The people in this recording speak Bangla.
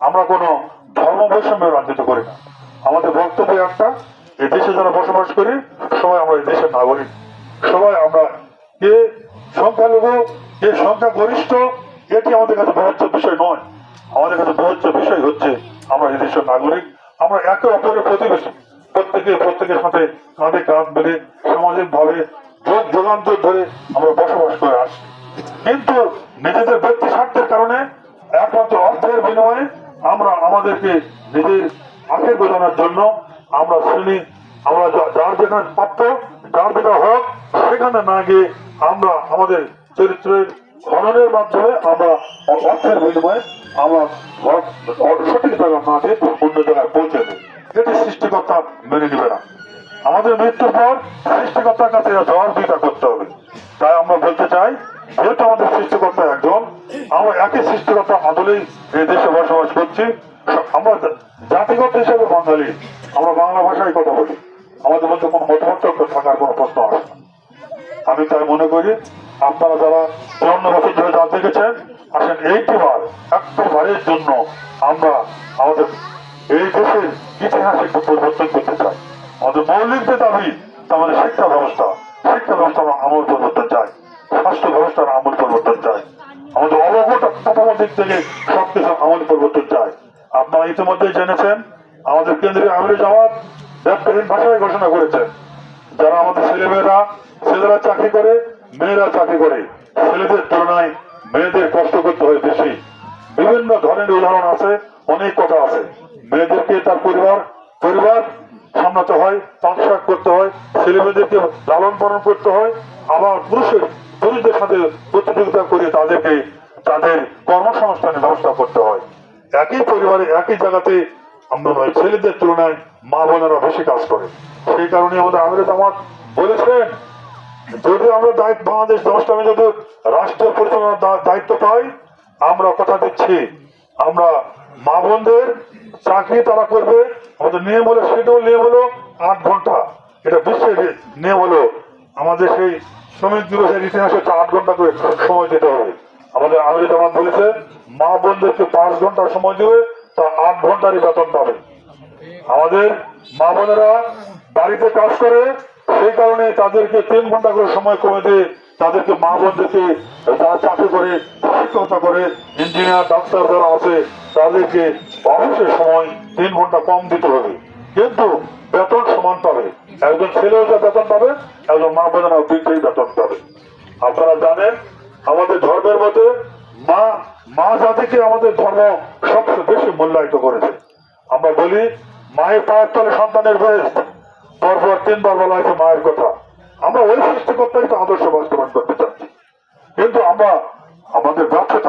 আমরা কোনো ধর্ম বৈষম্যের রাজনীতি করি না। আমাদের বক্তব্য একটা, এই দেশে যারা বসবাস করি সবাই আমরা এই দেশের নাগরিক। সবাই আমরা কে সংখ্যালঘু কে সংখ্যা গরিষ্ঠ এটি আমাদের কাছে বৃহত্তর বিষয় নয়। আমাদের কাছে বৃহত্তর বিষয় হচ্ছে আমরা এই দেশের নাগরিক, আমরা একে অপরের প্রতিবেশী, প্রত্যেকের সাথে কাঁধে কাঁধ মিলে সামাজিক ভাবে যোগ যোগান্তর ধরে আমরা বসবাস করে আসছি। কিন্তু নিজেদের ব্যক্তি স্বার্থের কারণে একমাত্র অর্থের বিনিময়ে আমরা আমাদেরকে নিজের আখের বোঝানোর জন্য আমরা আমরা যার যেখানে প্রাপ্য যার যেটা হক সেখানে না গিয়ে আমরা আমাদের চরিত্রের খননের মাধ্যমে আমরা অর্থের বিনিময়ে আমরা সঠিক জায়গা না দিয়ে অন্য জায়গায় পৌঁছে দিই। এটি সৃষ্টিকর্তা মেনে নিবে না। আমাদের মৃত্যুর পর সৃষ্টিকর্তার কাছে জবাবদিহিতা করতে হবে। তাই আমরা বলতে চাই, যেহেতু আমাদের সৃষ্টিকর্তা একজন, আমরা একই সৃষ্টিকর্তার আদলেই এই দেশে বসবাস করছি। আমরা জাতিগত হিসেবে বাঙালি, আমরা বাংলা ভাষায় কথা বলি, আমাদের মধ্যে কোনো মতপার্থক্য থাকার কোনো প্রশ্ন আসে না। আমি তাই মনে করি আপনারা যারা 54 বছর ধরে যা দেখেছেন, আসেন একটি বারের জন্য আমরা আমাদের এই দেশের ইতিহাস একটু পরিবর্তন করতে চাই। আমাদের মৌলিক যে দাবি আমাদের শিক্ষা ব্যবস্থার আমূল পরিবর্তন চাই, স্বাস্থ্য ব্যবস্থার আমূল পরিবর্তন চাই, আমাদের অবকাঠামো দিক থেকে সবকিছু আমূল পরিবর্তন চাই। আপনারা ইতিমধ্যে জেনেছেন আমাদের কেন্দ্রীয় আমির জামাত ব্যবসায়ীন ভাষায় ঘোষণা করেছেন, যারা আমাদের ছেলেরা চাকরি করে, মেয়েরা চাকরি করে, ছেলেদের তুলনায় মেয়েদের কষ্ট করতে হয় বেশি। বিভিন্ন ধরনের উদাহরণ আছে, অনেক কথা আছে। মেয়েদেরকে তার পরিবার সামলাতে হয়, সংসার করতে হয়, ছেলে মেয়েদেরকে লালন পালন করতে হয়, আবার পুরুষদের সাথে প্রতিযোগিতা করে তাদের কর্মসংস্থানের ব্যবস্থা করতে হয়। একই পরিবারে একই জায়গাতে আমরা নয়, ছেলেদের তুলনায় মা বোনেরা বেশি কাজ করে। সেই কারণে আমাদের আমির জামাত বলেছেন, যদি আমরা বাংলাদেশ 10টা যদি রাষ্ট্র পরিচালনার দায়িত্ব পাই, আমরা কথা দিচ্ছি আমরা মা বোনদের চাকরি তারা করবে। আমাদের নিয়ম হলো, শিডিউল নিয়ম হলো 8 ঘন্টা। এটা বিশ্বের নিয়ম হলো, আমাদের সেই শ্রমিক দিবসের ইতিহাসে 8 ঘন্টা করে সময় দিতে হবে। আমাদের আমির জামাত বলেছে মা বোনদেরকে 5 ঘন্টা সময় দেবে, তা 8 ঘন্টারই বেতন পাবে। আমাদের মা বোনেরা বাড়িতে কাজ করে, সেই কারণে তাদেরকে 3 ঘন্টা করে সময় কমে দিয়ে তাদেরকে মা বোনদেরকে যারা চাকরি করে, শিক্ষকতা করে, ইঞ্জিনিয়ার ডাক্তার যারা আছে তাদেরকে অফিসের সময় 3 ঘন্টা কম দিতে হবে, কিন্তু বেতন সমান পাবে। একজন ছেলেও যা বেতন পাবে, একজন মা বোনেরাও দুইটাই বেতন পাবে। আপনারা জানেন আমাদের ধর্মের মধ্যে মা জাতিকে আমাদের ধর্ম সবচেয়ে বেশি মূল্যায়িত করেছে। আমরা বলি মায়ের পায়ের তলে সন্তানের বেশ, পরপর 3বার বলা হয়েছে মায়ের কথা। আমরা ওই সৃষ্টিকর্তাই তো আদর্শ বাস্তবায়ন করতে চাচ্ছি, কিন্তু আমরা আমাদের ব্যবসা